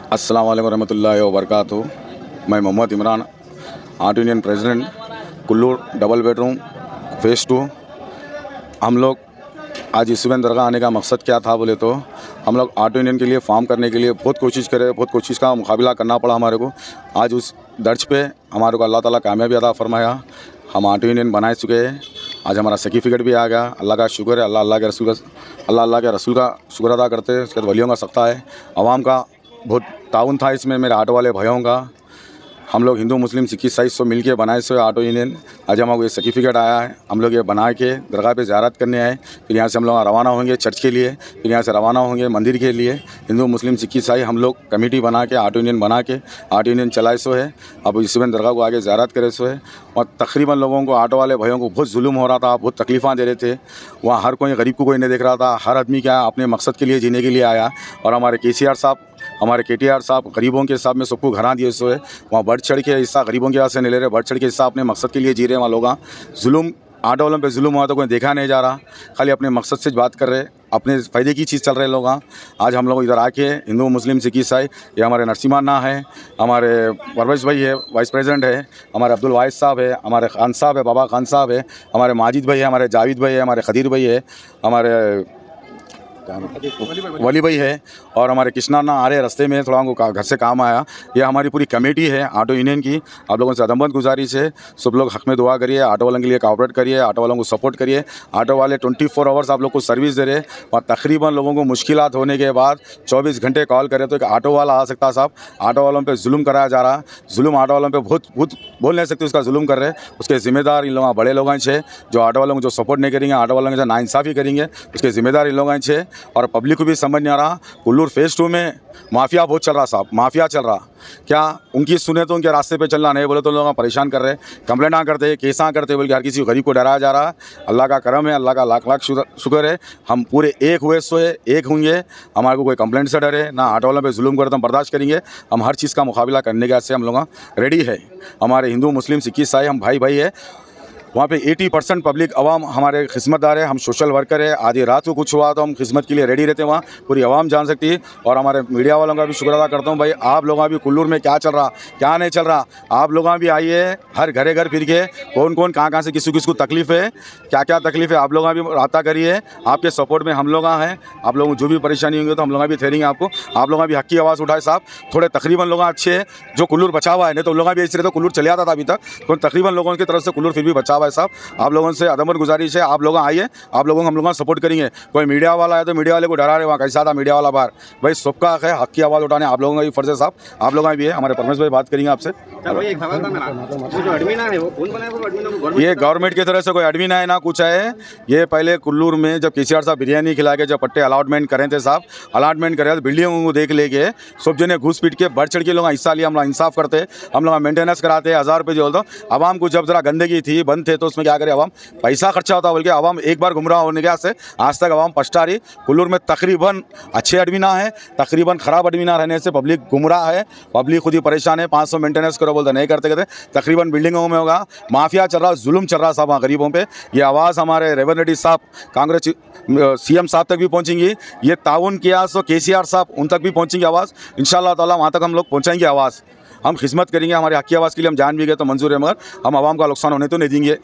अस्सलाम वालेकुम रहमतुल्लाहि व बरकातहू। मैं Mohammed Imran, art union president, Kullur double bedroom phase 2। हम लोग आज यूसुफ़गंज दरगाह आने का मकसद क्या था बोले तो हम लोग आर्ट यूनियन के लिए फॉर्म करने के लिए बहुत कोशिश करे, बहुत कोशिश का मुकाबला करना पड़ा हमारे को। आज उस दर्ज पे हमारे को अल्लाह ताला कामयाबी अता फरमाया। हम आर्ट यूनियन बना चुके हैं। आज हमारा सर्टिफिकेट भी आ गया। अल्लाह का शुक्र है। अल्लाह के रसूल का शुक्र अदा करते हैं। उसके बाद वलियों का सख्ता है। आवाम का बहुत ताउन था इसमें, मेरे आटो वाले भाइयों का। हम लोग हिंदू मुस्लिम सिख ईसाई सब मिल के बनाए से आटो यूनियन। आज हमको ये सर्टिफिकेट आया है। हम लोग ये बना के दरगाह पे ज़ियारत करने आए। फिर यहाँ से हम लोग रवाना होंगे चर्च के लिए, फिर यहाँ से रवाना होंगे मंदिर के लिए। हिंदू मुस्लिम सिख ईसाई हम लोग कमेटी बना के आटो यूनियन बना के आटो यूनियन चलाए सो है। अब यूसुफ़गंज दरगाह को आगे ज़ियारत करे सो है। और तकरीबन लोगों को, आटो वाले भाइयों को बहुत जुल्म हो रहा था, बहुत तकलीफ़ां दे रहे थे। वहाँ हर कोई गरीब को कोई नहीं देख रहा था। हर आदमी क्या अपने मकसद के लिए जीने के लिए आया। और हमारे KCR साहब, हमारे KTR साहब गरीबों के हिसाब में सबको घरा दिए सो है। वहाँ बढ़ चढ़ के हिस्सा गरीबों के यहाँ से नहीं ले रहे, बढ़ चढ़ के हिस्सा अपने मकसद के लिए जी रहे हैं। वहाँ लोग जुल्म, आटो वालों पे जुल्म हुआ तो कोई देखा नहीं जा रहा, खाली अपने मकसद से बात कर रहे, अपने फ़ायदे की चीज़ चल रहे लोग। आज हम लोग इधर आके हिंदू मुस्लिम सिख ईसाई, ये हमारे नरसिम्हा है, हमारे परवेश भाई है, वाइस प्रेसिडेंट है, हमारे अब्दुल वाहिद साहब है, हमारे खान साहब है, बाबा खान साहब है, हमारे माजिद भाई है, हमारे जावेद भाई है, हमारे खदीर भाई है, हमारे वली भाई है, और हमारे कृष्णा आ रहे रास्ते में, थोड़ा उनको घर से काम आया। ये हमारी पूरी कमेटी है आटो यूनियन की। आप लोगों से अदमबंद गुजारिश है, सब लोग हक़ में दुआ करिए, आटो वालों के लिए कोऑपरेट करिए, आटो वालों को सपोर्ट करिए। आटो वाले 24 आवर्स आप लोग को सर्विस दे रहे। और तकरीबन लोगों को मुश्किलात होने के बाद 24 घंटे कॉल करें तो एक आटो वाला आ सकता। साहब, आटो वालों पर जुल्म कराया जा रहा। जुल्म आटो वालों पर बहुत बोल नहीं सकते, उसका जुल्म कर रहे। उसके ज़िम्मेदार इन लोग बड़े लोग हैं जो आटो वालों को जो सपोर्ट नहीं करेंगे, आटो वालों के साथ नाइंसाफ़ी करेंगे, उसके ज़िम्मेदार इन लोग हैं। और पब्लिक को भी समझ नहीं आ रहा। कुल्लूर फ़ेज़ 2 में माफिया बहुत चल रहा साहब, माफिया चल रहा। क्या उनकी सुने तो उनके रास्ते पे चलना, नहीं बोले तो लोग परेशान कर रहे, कंप्लेंट करते, केसा करते, बोल के हर किसी गरीब को डराया जा रहा। अल्लाह का करम है, अल्लाह का लाख लाख शुक्र है। हम पूरे एक हुए सो है, एक होंगे। हमारे को कोई कंप्लेंट से डरे ना, आटो वालों पे जुल्म करे तो हम बर्दाश्त करेंगे। हम हर चीज़ का मुकाबला करने के से हम लोग रेडी है। हमारे हिंदू मुस्लिम सिख ईसाई हम भाई भाई है। वहाँ पे 80% पब्लिक आवाम हमारे खिदमतदार है। हम सोशल वर्कर है। आधी रात को कुछ हुआ तो हम खिदमत के लिए रेडी रहते हैं। वहाँ पूरी आवाम जान सकती है। और हमारे मीडिया वालों का भी शुक्र अदा करता हूँ। भाई आप लोग भी कुल्लूर में क्या चल रहा, क्या नहीं चल रहा, आप लोग भी आइए। हर घरे घर फिर के कौन कौन कहाँ से किसी किसको तकलीफ़ है, क्या क्या तकलीफ़ है, आप लोग भी रब्ता करिए। आपके सपोर्ट में हम लोग हैं। आप लोगों को जो भी परेशानी होंगी तो हम लोग भी ठहरेंगे आपको। आप लोग भी हक़ की आवाज़ उठाए साहब। थोड़े तकरीबन लोग अच्छे हैं जो कुल्लूर बचा हुआ है, नहीं तो लोग भी ऐसे तो कुल्लूर चले आता था अभी तक। तो तकरीबन लोगों की तरफ से कुल्लूर फिर भी बचा हुआ है साहब। आप लोगों से अदमबंद गुजारिश है, आप लोग आइए, आप लोगों को हम लोग सपोर्ट करेंगे। कोई मीडिया वाला है तो मीडिया वाले को डरा रहे, वहाँ कैसा था मीडिया वाला बाहर। भाई सबका हक़ है, हक़ की आवाज़ उठाने आप लोगों का भी फ़र्ज़ है साहब। आप लोग भी है। हमारे परमेश भाई बात करेंगे आपसे। ये गवर्नमेंट की तरफ से कोई एडमिन है ना कुछ है। ये पहले कुल्लूर में जब KCR साहब बिरयानी खिला के जब पट्टे अलॉटमेंट करें थे साहब, अलॉटमेंट करे तो बिल्डिंगों को देख लेके सब जने घूस पीट के बढ़ चढ़ के लोग हिस्सा लिया। हम लोग इंसाफ करते, हम लोग मेंटेनेंस कराते, 1000 रुपये जो होता। आवाम को जब जरा गंदगी थी, बंद थे, तो उसमें क्या करे, आवाम पैसा खर्चा होता बोल के आवाम एक बार गुमराह होने के से आज तक आवाम पछता रही। कुल्लूर में तकरीबन अच्छे एडमिना है, तकरीबन ख़राब एडमिना रहने से पब्लिक गुमराह है, पब्लिक खुद ही परेशान है। 500 मेंटेनेंस करो बोलते नहीं करते कहते। तकरीबन बिल्डिंगों में होगा माफिया चल रहा, जुल्म चल रहा साहब गरीबों पे। ये आवाज़ हमारे रेवंत रेड्डी साहब, कांग्रेस CM साहब तक भी पहुंचेंगी। ये ताउन किया सो KCR साहब उन तक भी पहुंचेंगी आवाज़। इंशाअल्लाह ताला वहाँ तक हम लोग पहुँचाएंगे आवाज़। हम खिदमत करेंगे, हमारे हक़ की आवाज़ के लिए हम जान भी गए तो मंजूर है, मगर हम आवाम का नुकसान होने तो नहीं देंगे।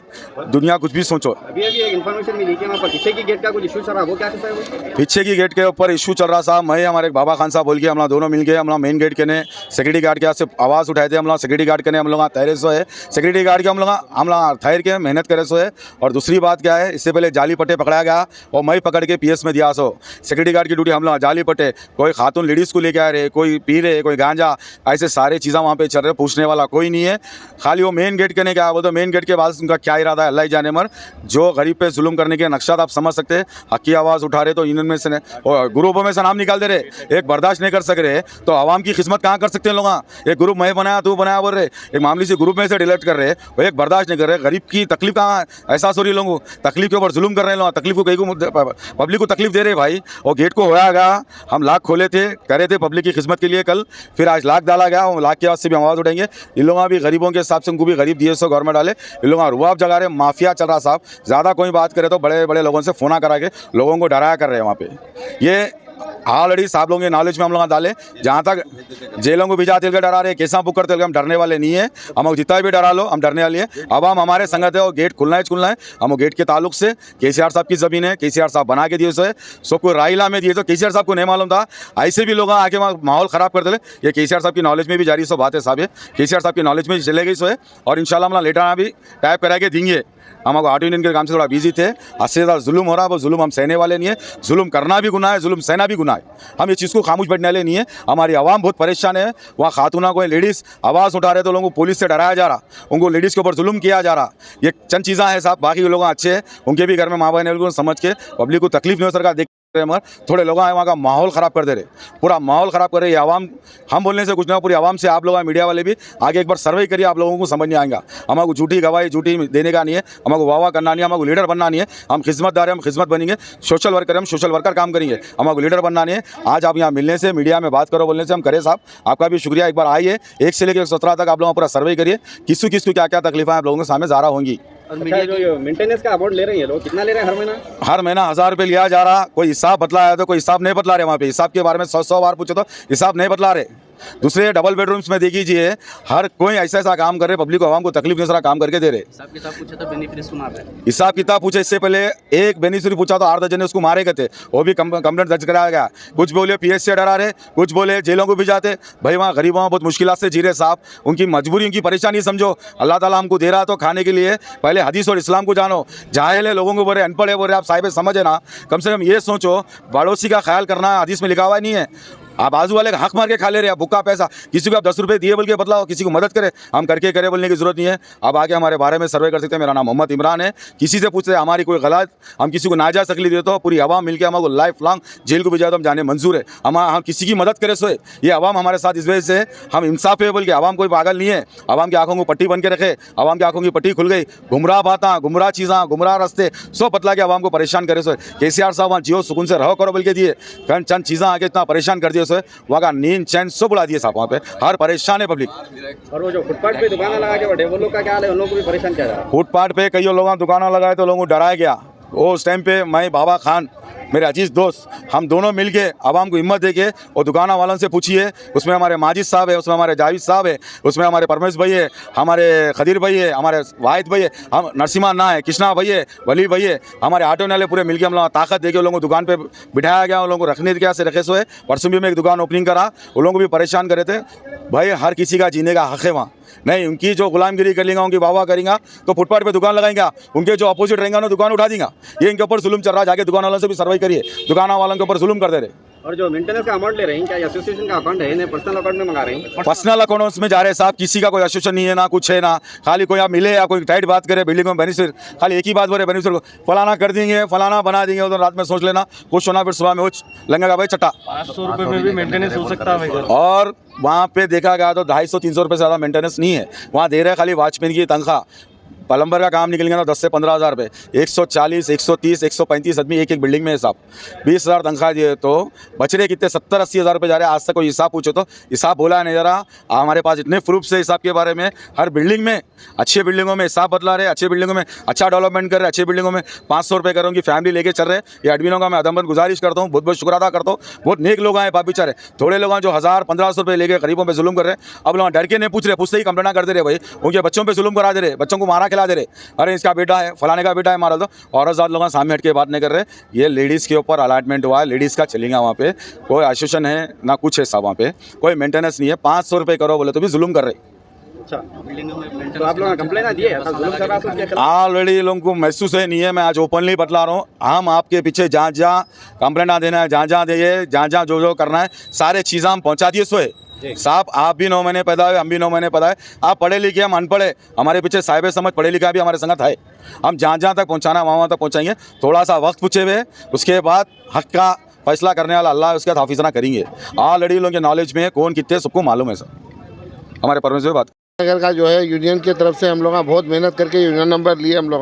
दुनिया कुछ भी सोचो। अभी एक इन्फॉर्मेशन मिली कि वहाँ पर पीछे की गेट का कुछ इशू चल रहा है, वो क्या है? पीछे की गेट के ऊपर इशू चल रहा साहब। मैं हमारे बाबा खान साहब बोल के हम लोग दोनों मिल के हम लोग मेन गेट के ने सिक्योरिटी गार्ड के से आवाज़ उठाए थे। हम लोग सिक्योरिटी गार्ड के ने हम लोग तैरे सो है, सिक्योरिटी गार्ड के हम लोग ठहर के मेहनत करे सो है। और दूसरी बात क्या है, इससे पहले जाली पट्टे पकड़ाया गया और मैं पकड़ के PS में दिया सो। सिक्योरिटी गार्ड की ड्यूटी हम लोग जाली पट्टे, कोई खातून लेडीज़ को लेके आ रहे, कोई पी रहे, कोई गांजा, ऐसे सारे चीज़ें वहाँ पे चल रहे। पूछने वाला कोई नहीं है, खाली वो मेन गेट करने क्या बोलते। मेन गेट के बाद उनका क्या इरादा है अल्लाह ही जाने। मर जो गरीब पे जुल्म करने के नक्शा आप समझ सकते हैं। हक़ की आवाज़ उठा रहे तो इनमें से ग्रुपों में से नाम निकाल दे रहे, एक बर्दाश्त नहीं कर सक रहे तो आवाम की खिदमत कहाँ कर सकते हैं लोग। एक ग्रुप मैं बनाया तू बनाया बोल रहे, एक मामूली सी ग्रुप में से डिलीट कर रहे, वो एक बर्दाश्त नहीं कर रहे। गरीब की तकलीफ कहाँ एहसास हो रही है लोगों को, तकलीफ के ऊपर जुल्म कर रहे हैं लोग, तकलीफ को कहीं को पब्लिक को तकलीफ दे रहे भाई। और गेट को होया गया, हम लाख खोले थे, करे थे पब्लिक की खिदमत के लिए कल, फिर आज लाख डाला गया। वो लाख के बाद से भी आवाज़ उठाएंगे। इन लोगों भी गरीबों के हिसाब से उनको भी गरीब दिए सो गवर्नमेंट वाले, इन लोगों रुआब जगा रहे, माफिया चल रहा साहब। ज़्यादा कोई बात करे तो बड़े बड़े लोगों से फ़ोना करा के लोगों को डराया कर रहे हैं वहाँ पे। ये ऑलरेडी साहब लोगों के नॉलेज में हम लोग डाले। जहाँ तक जेलों को भिजा तेल के डरा रहे, केसा बुक कर तेल के, हम डरने वाले नहीं है। हम जितना भी डरा लो, हम डरने वाले हैं। अब हम हमारे संगत है और गेट खुलना है। हम वो गेट के ताल्लुक से केसीआर साहब की ज़मीन है, केसीआर साहब बना के दिए उसे, सबको रायला में दिए। तो केसीआर साहब को नहीं मालूम था, ऐसे भी लोग आके वहाँ माहौल ख़राब कर दे। ये केसीआर साहब की नॉलेज में भी जारी सो बात है साहब, ये केसीआर साहब की नॉलेज में चले गई सो है। और इंशाल्लाह हम लेटर भी टाइप करा के देंगे। हमारे ऑटो यूनियन के काम से थोड़ा बिजी थे, अस्सी ज़्यादा जुल्म हो रहा है, वो जुल्म हम सहने वाले नहीं है। जुल्म करना भी गुनाह है, जुल्म सहना भी गुनाह है। हम ये चीज़ को खामोश बैठने वाले नहीं है। हमारी आवाम बहुत परेशान है। वहाँ खातूना कोई लेडीज़ आवाज़ उठा रहे तो लोगों को पुलिस से डराया जा रहा, उनको लेडीज़ के ऊपर जुल्म किया जा रहा। ये चंद चीज़ें हैं साहब, बाकी लोग अच्छे हैं, उनके भी घर में माँ बहन है, समझ के पब्लिक को तकलीफ नहीं हो। सरकार देख मगर थोड़े लोग आए वहाँ का माहौल ख़राब कर दे रहे, पूरा माहौल ख़राब कर रहे। ये आवाम, हम बोलने से कुछ ना, पूरी आवाम से आप लोग मीडिया वाले भी आगे एक बार सर्वे करिए, आप लोगों को समझ नहीं आएगा। हमारे झूठी गवाही झूठी देने का नहीं है, हमारे वाह करना नहीं है, हमारे लीडर बनना नहीं है। हम खिदमतदार हैं, हम खिदमत बनेंगे, सोशल वर्कर, हम सोशल वर्कर काम करेंगे, हमारे लीडर बनना नहीं है। आज आप यहाँ मिलने से, मीडिया में बात करो बोलने से हम करें साहब, आपका भी शुक्रिया। एक बार आइए, 1 से लेकर 17 तक आप लोगों पूरा सर्वे करिए, किसको क्या क्या तकलीफें आप लोगों के सामने ज़्यादा होंगी। और मीडिया जो मेंटेनेंस का अमाउंट ले रहे हैं लोग, कितना ले रहे हैं हर महीना? हर महीना 1000 रुपये लिया जा रहा। कोई हिसाब बतला है तो कोई हिसाब नहीं बतला रहे। वहाँ पे हिसाब के बारे में 100 बार पूछो तो हिसाब नहीं बतला रहे। दूसरे डबल बेडरूम्स में देखिए, हर कोई ऐसा काम कर रहे, पब्लिक को, आवाम को तकलीफ नहीं, सारा काम करके दे रहे। हिसाब किताब पूछा तो बेनिफिशियरी सुना रहे, हिसाब किताब पूछे। इससे पहले एक बेनिफिशियरी पूछा तो 8 दर्जन ने उसको मारे गए थे, वो भी कंप्लेंट दर्ज कराया गया। कुछ बोले पीएस से डरा रहे, कुछ बोले जेलों को भी जाते। भाई वहाँ गरीब वहाँ बहुत मुश्किल से जी रहे साहब, उनकी मजबूरी, उनकी परेशानी समझो। अल्लाह ताला हमको दे रहा तो खाने के लिए, पहले हदीस और इस्लाम को जानो। जाहिल है लोगों को बोले, अनपढ़ है बोले, आप साहिब समझे ना। कम से कम ये सोचो, पड़ोसी का ख्याल करना हदीस में लिखा हुआ नहीं है। आप बाजू वाले का हक मार के खा ले रहे हैं, भुक्का पैसा। किसी को आप 10 रुपये दिए बोल के बदलाओ, किसी को मदद करे, हम करके करे बोलने की जरूरत नहीं है। आप आगे हमारे बारे में सर्वे कर सकते हैं। मेरा नाम मोहम्मद इमरान है। किसी से पूछते हैं हमारी कोई गलत, हम किसी को नाजायज़ तकलीफ देते हो, पूरी आवाम मिलकर हमारे लाइफ लॉन्ग जेल को भी जाए तो हम जाने मंजूर है। हम किसी की मदद करें सोए, ये आवाम हमारे साथ इस वजह से हम इंसाफ है बोल के। आवाम कोई पागल नहीं है, आवाम की आंखों को पट्टी बन के रखे, आवाम की आंखों की पट्टी खुल गई। गुमराह बातें, गुमराह चीज़ें, गुमराह रास्ते सब बतला के आवाम को परेशान करे सोए। केसीआर साहब वहाँ जियो सुकून से रहो करो बोल के दिए, चंद चीज़ें आके इतना परेशान कर दिए सोए, वहाँ का नींद चैन सब उड़ा दिए साहब। वहाँ पे हर परेशान है पब्लिक। और वो जो फुटपाथ पे दुकानें लगा के बैठे वो लोग का क्या हाल है? उन लोगों को भी परेशान किया जा रहा है। फुटपाथ पे कई लोगों दुकानों लगाए तो लोगों को डराया गया। वो उस टाइम पे मैं, बाबा खान, मेरे अजीज़ दोस्त, हम दोनों मिलके आवाम को हिम्मत देके और दुकाना वालों से पूछिए। उसमें हमारे माजिद साहब है, उसमें हमारे जावेद साहब है, उसमें हमारे परमेश भाई है, हमारे खदीर भाई है, हमारे वाहिद भाई है, हम नरसिम्हा ना है, कृष्णा भाई है, वली भाई है, हमारे ऑटो वाले पूरे मिलके हम लोग ताकत देके उन लोगों को दुकान पे बिठाया गया। उन लोगों को रखने क्या से रखे सो है। परसों भी मैं एक दुकान ओपनिंग करा, उन लोगों को भी परेशान करे थे। भाई हर किसी का जीने का हक़ है वहाँ, नहीं उनकी जो गुलामगिरी कर लेंगे, उनकी वाह करेंगे तो फुटपाथ पे दुकान लगाएंगे, उनके जो अपोजिट रहेंगे उन्हें दुकान उठा देंगे। ये इनके ऊपर जुल्म चल रहा है, जाके दुकान वालों से भी सर्वे करिए, दुकान वालों के ऊपर जुल्म कर दे रहे। और जो मेंटेनेंस का अमाउंट ले रहे हैं, क्या एसोसिएशन का अकाउंट है, इन्हें पर्सनल अकाउंट में मंगा रहे हैं? पर्सनल अकाउंट्स में जा रहे साहब, किसी का कोई एसोसिएशन नहीं है ना, कुछ है ना। खाली कोई आप मिले या कोई टाइट बात करे बिल्डिंग में बेनिफिशियर, खाली एक ही बात बोले बेनिफिशियर को फलाना कर देंगे, फलाना बना देंगे, उधर रात में सोच लेना कुछ होना, फिर सुबह में कुछ लगेगा भाई चट्टा। 500 रुपये में भी मेंटेनेंस हो सकता है। और वहाँ पे देखा गया तो 250-300 रुपये से ज़्यादा मेंटेनेंस नहीं है। वहाँ दे रहे हैं खाली वॉचमैन की तनख्वाह, प्लम्बर का काम निकल गया तो 10 से 15 हज़ार रुपये, 140, 130, 135 आदमी एक बिल्डिंग में है साहब, 20,000 तनख्वाह दिए तो बच रहे कितने 70-80 हज़ार रुपये जा रहे हैं। आज तक कोई हिसाब पूछो तो हिसाब बोला नहीं जा रहा। हमारे पास इतने प्रूफ से हिसाब के बारे में, हर बिल्डिंग में, अच्छे बिल्डिंगों में हिसाब बदला रहे, अच्छे बिल्डिंगों में अच्छा डेवलपमेंट कर रहे, अच्छे बिल्डिंगों में 500 रुपये करूँगी फैमिली लेके चल रहे। ये एडमिनों का मैं अदमबंद गुजारिश करता हूँ, बहुत बहुत शुक्र अदा करता हूँ। बहुत नेक लोग आए बाप बेचारे, थोड़े लोग जो 1000-1500 रुपये लेके गरीबों पर जुल्म कर रहे हैं। अब लोग डर के नहीं पूछ रहे, पूछते ही कंप्लेना कर दे रहे, भाई उनके बच्चों पर जुल्म करा दे रहे, बच्चों को मारा खिला दे रहे। अरे इसका बेटा है, फलाने का बेटा है, मारा दो। औरत ज़ात लोग सामने हट के बात नहीं कर रहे। ये लेडीज़ के ऊपर अलॉटमेंट हुआ है, लेडीज़ का चलेगा। वहाँ पे कोई एसोसिएशन है ना कुछ है साहब, वहाँ पे कोई मेंटेनेंस नहीं है। 500 रुपये करो बोले तो भी जुल्म कर रहे। अच्छा, तो आप लोग कंप्लेन दिए ऐसा जुल्म कर रहा है तो ऑलरेडी लोगों को महसूस है नहीं है। मैं आज ओपनली बतला रहा हूँ, हम आपके पीछे जहाँ जहाँ कंप्लेंट देना है, जहाँ जहाँ दिए, जहाँ जहाँ जो करना है, सारे चीज़ें हम पहुँचा दिए सोए साहब। आप भी 9 महीने पैदा हुए, हम भी 9 महीने पैदा है। आप पढ़े लिखे, हम अनपढ़े, हमारे पीछे साहिब समझ पढ़े लिखा भी हमारे संगत है। हम जहाँ जहाँ तक पहुँचाना वहाँ तक पहुँचाएंगे। थोड़ा सा वक्त पूछे हुए, उसके बाद हक का फैसला करने वाला अल्लाह, उसके बाद हाफिज़ना करेंगे। ऑलरेडी लोगों के नॉलेज में कौन कितने सबको मालूम है सर। हमारे परमेश्वर बात नगर का जो है यूनियन की तरफ से हम लोग बहुत मेहनत करके यूनियन नंबर लिए हम लोग,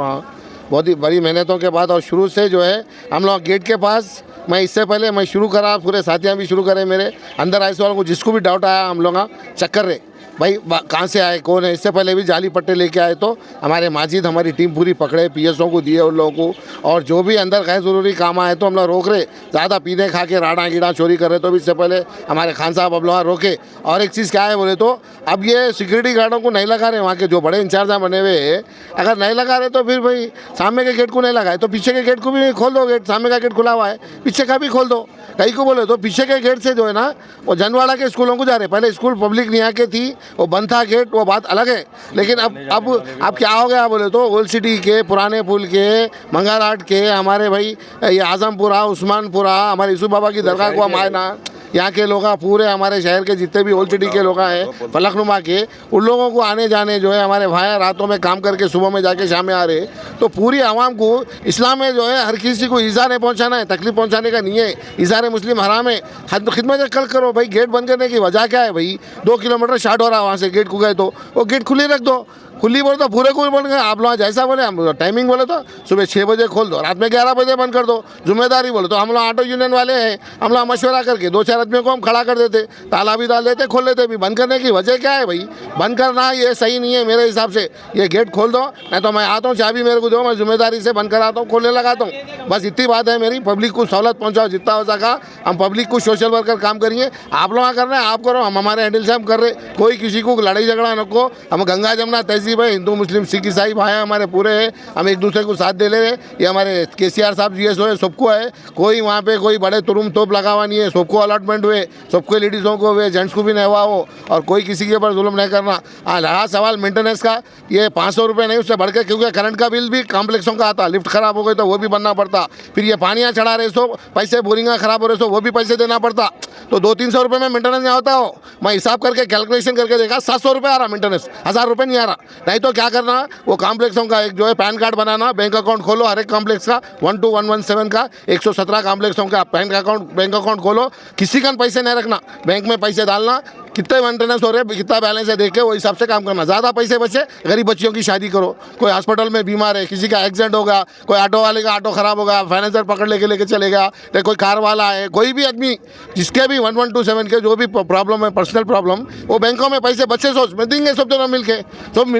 बहुत ही बड़ी मेहनतों के बाद। और शुरू से जो है हम लोग गेट के पास, मैं इससे पहले मैं शुरू करा, पूरे साथियाँ भी शुरू करे मेरे अंदर आए वालों को, जिसको भी डाउट आया हम लोग चक्कर रहे भाई कहाँ से आए, कौन है। इससे पहले भी जाली पट्टे लेके आए तो हमारे माजिद, हमारी टीम पूरी पकड़े, पीएसओ को दिए उन लोगों को। और जो भी अंदर गैर ज़रूरी काम आए तो हम लोग रोक रहे। ज़्यादा पीने खा के राड़ा कीड़ा चोरी कर रहे तो भी इससे पहले हमारे खान साहब अब लोग रोके। और एक चीज़ क्या है बोले तो अब ये सिक्योरिटी गार्डों को नहीं लगा रहे, वहाँ के जो बड़े इंचार्ज बने हुए हैं, अगर नहीं लगा रहे तो फिर भाई सामने के गेट को नहीं लगाए तो पीछे के गेट को भी खोल दो। गेट सामने का गेट खुला हुआ है, पीछे का भी खोल दो। कहीं को बोले तो पीछे के गेट से जो है ना वो जनवाड़ा के स्कूलों को जा रहे। पहले स्कूल पब्लिक नहीं आके थी, वो बंद था गेट, वो बात अलग है। लेकिन अब क्या हो गया बोले तो ओल्ड सिटी के, पुराने पुल के, मंगाराट के, हमारे भाई ये आजमपुरा, उस्मानपुरा, हमारे यूसुफ बाबा की दरगाह को हम आए ना, यहाँ के लोग पूरे हमारे शहर के जितने भी ओल्ड सिटी के लोग हैं, फलकनुमा के, उन लोगों को आने जाने जो है हमारे भाई रातों में काम करके सुबह में जाके शाम में आ रहे। तो पूरी आवाम को इस्लाम में जो है हर किसी को ईज़ा नहीं पहुँचाना है, तकलीफ पहुँचाने का नहीं है। इज़ार मुस्लिम हराम है, खिदमत कल करो भाई। गेट बंद करने की वजह क्या है भाई? 2 किलोमीटर शार्ट हो रहा है वहाँ से, गेट को गए तो वो गेट खुली रख दो। खुली बोले तो पूरे को बोल गए आप लोग जैसा बोले। हम टाइमिंग बोले तो सुबह 6 बजे खोल दो, रात में 11 बजे बंद कर दो। जिम्मेदारी बोले तो हम लोग ऑटो यूनियन वाले हैं, हम लोग मशवरा करके 2-4 आदमियों को हम खड़ा कर देते, ताला भी डाल देते, खोल लेते। भी बंद करने की वजह क्या है भाई? बंद करना ये सही नहीं है मेरे हिसाब से। ये गेट खोल दो, नहीं तो मैं आता हूँ, चाबी मेरे को दो, मैं जिम्मेदारी से बंद कराता हूँ, खोलने लगाता हूँ। बस इतनी बात है मेरी। पब्लिक को सहूलत पहुँचाओ जितना हो सका। हम पब्लिक को सोशल वर्कर काम करिए। आप लोग कर रहे हैं आप करो, हम हमारे हैंडल से हम कर रहे। कोई किसी को लड़ाई झगड़ा नको। हम गंगा जमुना तहजीब है, हिंदू मुस्लिम सिख ईसाई भाई हमारे पूरे हैं, हम एक दूसरे को साथ दे ले रहे। ये हमारे केसीआर साहब जीएसओ है, सबको है। कोई वहाँ पे कोई बड़े तुरुम तोप लगा हुआ नहीं है। सबको अलॉटमेंट हुए, सबको लेडीज़ों को हुए, जेंट्स को भी नहीं हुआ हो। और कोई किसी के ऊपर जुल्म नहीं करना। रहा सवाल मेंटेनेंस का, ये 500 रुपये नहीं उससे बढ़ के, क्योंकि करंट का बिल भी कॉम्प्लेक्सों का आता। लिफ्ट खराब हो गई तो वो भी बनना पड़ता। फिर ये पानियाँ चढ़ा रहे सो पैसे, बोरिंगा खराब हो रहे सो वो भी पैसे देना पड़ता। तो 200-300 रुपये में मेंटेनेंस नहीं होता हो। मैं हिसाब करके कैलकुलेशन करके देखा, 700 रुपये आ रहा मेंटेनेंस, 1000 रुपये नहीं आ रहा। नहीं तो क्या करना, वो कॉम्प्लेक्सों का एक जो है पैन कार्ड बनाना, बैंक अकाउंट खोलो हर एक कॉम्प्लेक्स का, 12117 का 117 कॉम्प्लेक्सों का बैंक अकाउंट खोलो। किसी का पैसे नहीं रखना, बैंक में पैसे डालना, कितने मेंटेनेंस हो रहे हैं, कितना बैलेंस है देख के वो हिसाब से काम करना। ज़्यादा पैसे बचे, गरीब बच्चियों की शादी करो। कोई हॉस्पिटल में बीमार है, किसी का एक्सीडेंट होगा, कोई ऑटो वाले का ऑटो खराब होगा, फाइनेंसर पकड़ लेके चलेगा, तो कोई कार वाला है, कोई भी आदमी जिसके भी 1127 के जो भी प्रॉब्लम है, पर्सनल प्रॉब्लम, वो बैंकों में पैसे बच्चे सोच में देंगे। सब दोनों मिल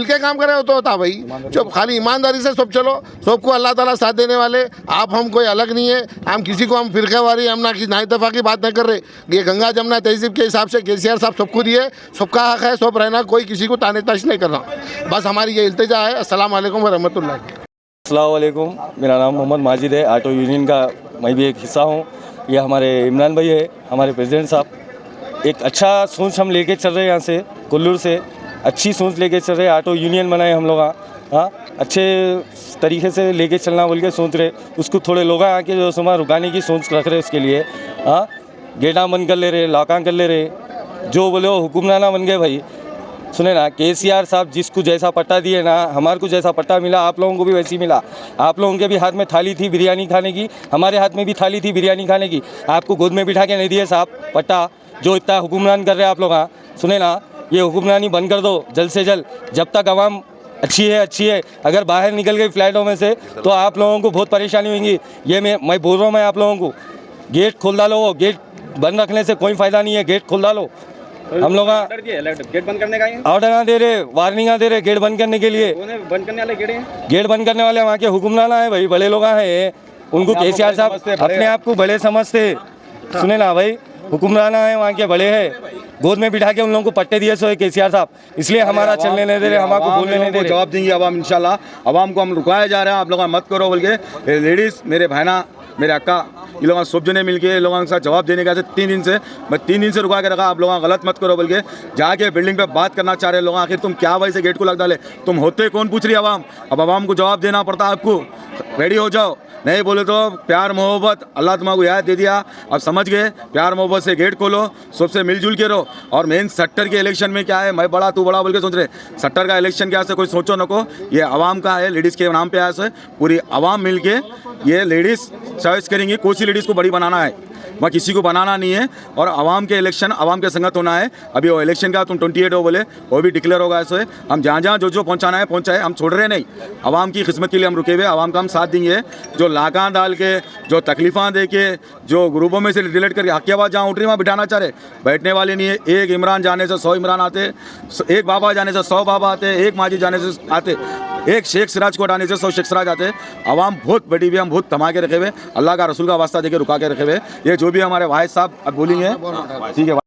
के काम करे तो होता भाई। जब खाली ईमानदारी से सब चलो, सबको अल्लाह ताला साथ देने वाले। आप हम कोई अलग नहीं है, हम किसी को हम फिरकावारी, हम ना इत्तेफाक की बात नहीं कर रहे। ये गंगा जमुना तहजीब के हिसाब से केसीआर साहब सबको दिए, सबका हक है, सब रहना, कोई किसी को ताने ताश नहीं करना। बस हमारी ये इल्तिजा है। अस्सलाम वालेकुम व रहमतुल्लाह। अस्सलाम वालेकुम, मेरा नाम मोहम्मद माजिद है, ऑटो यूनियन का मैं भी एक हिस्सा हूँ। ये हमारे इमरान भाई है, हमारे प्रेसिडेंट साहब। एक अच्छा सोच हम लेके चल रहे हैं, यहाँ से कुल्लूर से अच्छी सोच लेके चल रहे हैं। ऑटो यूनियन बनाए हम लोग, हाँ अच्छे तरीके से लेके चलना बोल के सोच रहे। उसको थोड़े लोग आके जो सुबह रुकाने की सोच रख रहे उसके लिए, हाँ गेटा बंद कर ले रहे, लॉका कर ले रहे, जो बोले वो हुक्मराना बन गए भाई। सुने ना, केसीआर साहब जिसको जैसा पट्टा दिए ना, हमारे को जैसा पट्टा मिला आप लोगों को भी वैसी मिला। आप लोगों के भी हाथ में थाली थी बिरयानी खाने की, हमारे हाथ में भी थाली थी बिरयानी खाने की। आपको गोद में बिठा के नहीं दिए साहब पट्टा, जो इतना हुक्मरान कर रहे हैं आप लोग। हाँ सुने ना, ये हुक्मरानी बंद कर दो जल्द से जल्द। जब तक आवाम अच्छी है, अगर बाहर निकल गई फ्लैटों में से तो आप लोगों को बहुत परेशानी होगी। ये मैं बोल रहा हूँ, मैं आप लोगों को गेट खोल डालो। गेट बंद रखने से कोई फ़ायदा नहीं है, गेट खोल डालो। हम लोग गेट बंद करने का ऑर्डर ना दे रहे, वार्निंग दे रहे गेट बंद करने के लिए। बंद करने वाले गेट बंद करने वाले वहाँ के हुक्मराना है भाई, बड़े लोग हैं। उनको केसीआर साहब अपने आप को बड़े समझते। सुने ना भाई, हुक्मराना है वहाँ के, बड़े हैं। गोद में बिठा के उन लोगों को पट्टे दिए सो केसीआर साहब, इसलिए हमारा चलने नहीं दे रहे, हमारे को बोलने नहीं दे रहे। जवाब देंगे अवाम इंशाल्लाह। अवाम को हम रुकाया जा रहे हैं, आप लोग मत करो बोल के। लेडीज़, मेरे भाईना, मेरे अक्का, ये लोग सब जने मिल के लोगों के साथ जवाब देने का 3 दिन से, मैं 3 दिन से रुका के रखा। आप लोग गलत मत करो बोल के, जाके बिल्डिंग पे बात करना चाह रहे लोग। आखिर तुम क्या वैसे गेट को लग डाले, तुम होते कौन पूछ रही आवाम। अब आवाम को जवाब देना पड़ता है आपको। रेडी हो जाओ, नहीं बोले तो प्यार मोहब्बत अल्लाह तुम्हारा याद दे दिया। अब समझ गए, प्यार मोहब्बत से गेट खोलो, सबसे मिलजुल के रहो। और मेन सट्टर के इलेक्शन में क्या है, मैं बड़ा तू बड़ा बोल के सोच रहे। सट्टर का इलेक्शन क्या है, कोई सोचो नको, ये आवाम का है, लेडीज़ के नाम पे आया है। पूरी आवाम मिल के ये लेडीज़ चॉइस करेंगी, कौन सी लेडीज़ को बड़ी बनाना है। वहाँ किसी को बनाना नहीं है। और आवाम के इलेक्शन आवाम के संगत होना है। अभी वो इलेक्शन का तुम 28 हो बोले, वो भी डिक्लेयर होगा। ऐसे हम जहाँ जहाँ जो पहुँचाना है पहुँचाए, हम छोड़ रहे नहीं। आवाम की खिदमत के लिए हम रुके हुए, आवाम का हम साथ देंगे। जो लाका डाल के, जो तकलीफ़ां दे के, जो ग्रुपों में से डिलीट करके हक की आवाज़ जहाँ उठ रही वहाँ बिठाना चाह रहे, बैठने वाले नहीं है। एक इमरान जाने से 100 इमरान आते, एक बाबा जाने से 100 बाबा आते, एक माजी जाने से आते, एक शेख सिराज को हटाने से 100 शेख सिराज आते। आवाम बहुत बड़ी हुई, हम बहुत थमा के रखे हुए, अल्लाह का रसूल का वास्ता देके रुका के रखे हुए। ये जो भी हमारे वाहिद साहब अब बोलेंगे, ठीक है।